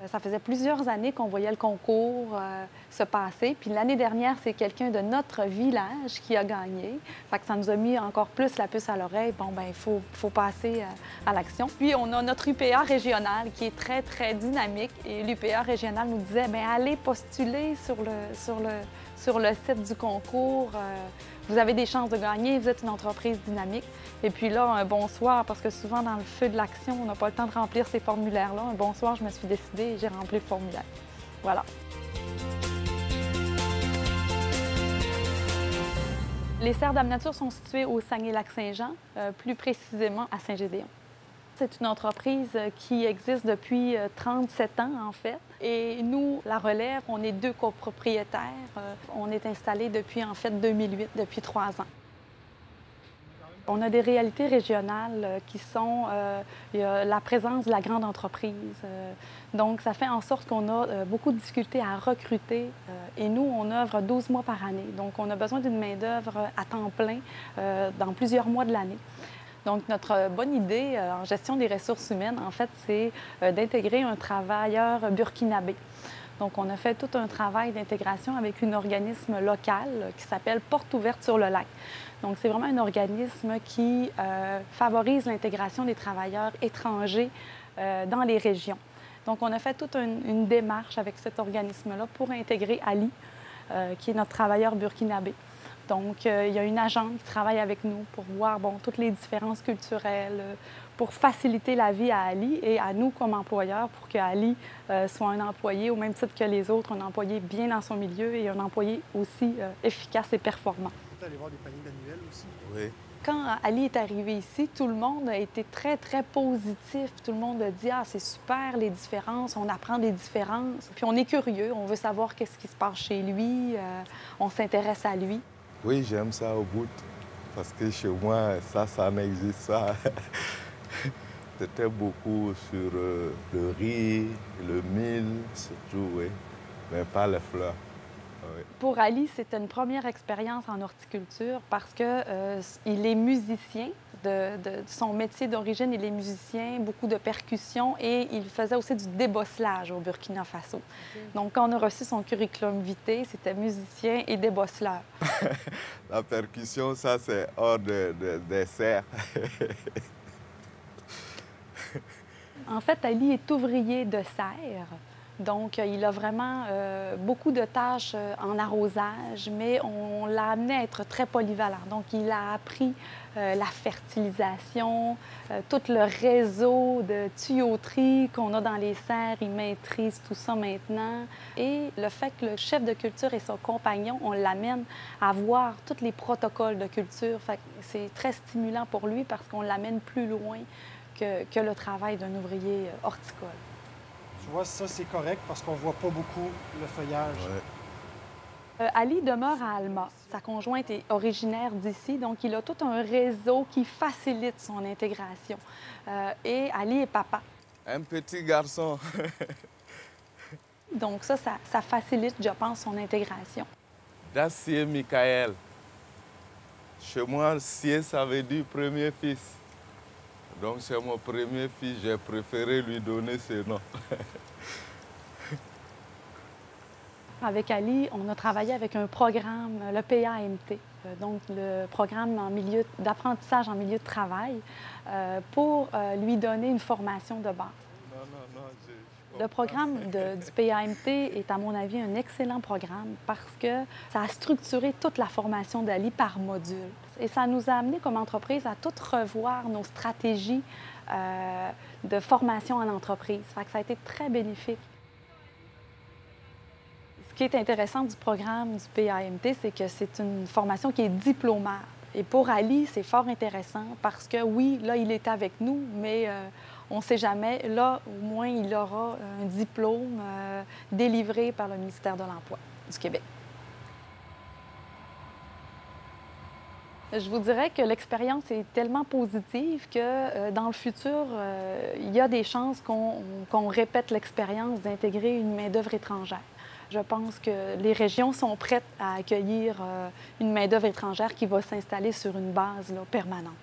Ça faisait plusieurs années qu'on voyait le concours se passer. Puis l'année dernière, c'est quelqu'un de notre village qui a gagné. Fait que ça nous a mis encore plus la puce à l'oreille. Bon, ben il faut passer à l'action. Puis on a notre UPA régional qui est très, très dynamique. Et l'UPA régional nous disait, bien, allez postuler sur le site du concours. Vous avez des chances de gagner, vous êtes une entreprise dynamique. Et puis là, un bon soir, parce que souvent dans le feu de l'action, on n'a pas le temps de remplir ces formulaires-là. Un bon soir, je me suis décidée et j'ai rempli le formulaire. Voilà. Les serres d'Âme Nature sont situées au Saguenay-Lac-Saint-Jean, plus précisément à Saint-Gédéon. C'est une entreprise qui existe depuis 37 ans, en fait. Et nous, la relève, on est 2 copropriétaires. On est installés depuis, en fait, 2008, depuis 3 ans. On a des réalités régionales qui sont la présence de la grande entreprise. Donc, ça fait en sorte qu'on a beaucoup de difficultés à recruter. Et nous, on œuvre 12 mois par année. Donc, on a besoin d'une main-d'œuvre à temps plein dans plusieurs mois de l'année. Donc, notre bonne idée en gestion des ressources humaines, en fait, c'est d'intégrer un travailleur burkinabé. Donc, on a fait tout un travail d'intégration avec un organisme local qui s'appelle Porte ouverte sur le lac. Donc, c'est vraiment un organisme qui favorise l'intégration des travailleurs étrangers dans les régions. Donc, on a fait toute une démarche avec cet organisme-là pour intégrer Ali, qui est notre travailleur burkinabé. Donc, il y a une agente qui travaille avec nous pour voir toutes les différences culturelles, pour faciliter la vie à Ali et à nous comme employeurs pour que Ali soit un employé au même titre que les autres, un employé bien dans son milieu et un employé aussi efficace et performant. Vous allez voir des paniers manuels aussi? Oui. Quand Ali est arrivé ici, tout le monde a été très, très positif. Tout le monde a dit « Ah, c'est super, les différences, on apprend des différences. » Puis on est curieux, on veut savoir qu'est-ce qui se passe chez lui, on s'intéresse à lui. Oui, j'aime ça au bout, parce que chez moi, ça n'existe pas. C'était beaucoup sur le riz, le mil, surtout, oui, mais pas les fleurs. Oui. Pour Ali, c'était une première expérience en horticulture parce qu'il est musicien. De son métier d'origine, il est musicien, beaucoup de percussions et il faisait aussi du débosselage au Burkina Faso. Donc, quand on a reçu son curriculum vitae, c'était musicien et débosseleur. La percussion, ça, c'est hors des serres. En fait, Ali est ouvrier de serre. Donc, il a vraiment beaucoup de tâches en arrosage, mais on l'a amené à être très polyvalent. Donc, il a appris la fertilisation, tout le réseau de tuyauterie qu'on a dans les serres. Il maîtrise tout ça maintenant. Et le fait que le chef de culture et son compagnon, on l'amène à voir tous les protocoles de culture. Fait que c'est très stimulant pour lui parce qu'on l'amène plus loin que le travail d'un ouvrier horticole. Tu vois, ça, c'est correct parce qu'on voit pas beaucoup le feuillage. Ouais. Ali demeure à Alma. Sa conjointe est originaire d'ici, donc il a tout un réseau qui facilite son intégration. Et Ali est papa. Un petit garçon. Donc ça facilite, je pense, son intégration. Dacier Michael. Chez moi, Sier, ça veut dire premier fils. Donc, c'est mon premier fils, j'ai préféré lui donner ce nom. Avec Ali, on a travaillé avec un programme, le PAMT, donc le programme d'apprentissage en milieu de travail, pour lui donner une formation de base. Le programme du PAMT est, à mon avis, un excellent programme parce que ça a structuré toute la formation d'Ali par module. Et ça nous a amené comme entreprise à tout revoir nos stratégies de formation en entreprise. Fait que ça a été très bénéfique. Ce qui est intéressant du programme du PAMT, c'est que c'est une formation qui est diplômable. Et pour Ali, c'est fort intéressant parce que oui, là, il est avec nous, mais on ne sait jamais. Là, au moins, il aura un diplôme délivré par le ministère de l'Emploi du Québec. Je vous dirais que l'expérience est tellement positive que dans le futur, il y a des chances qu'on répète l'expérience d'intégrer une main-d'œuvre étrangère. Je pense que les régions sont prêtes à accueillir une main-d'œuvre étrangère qui va s'installer sur une base permanente.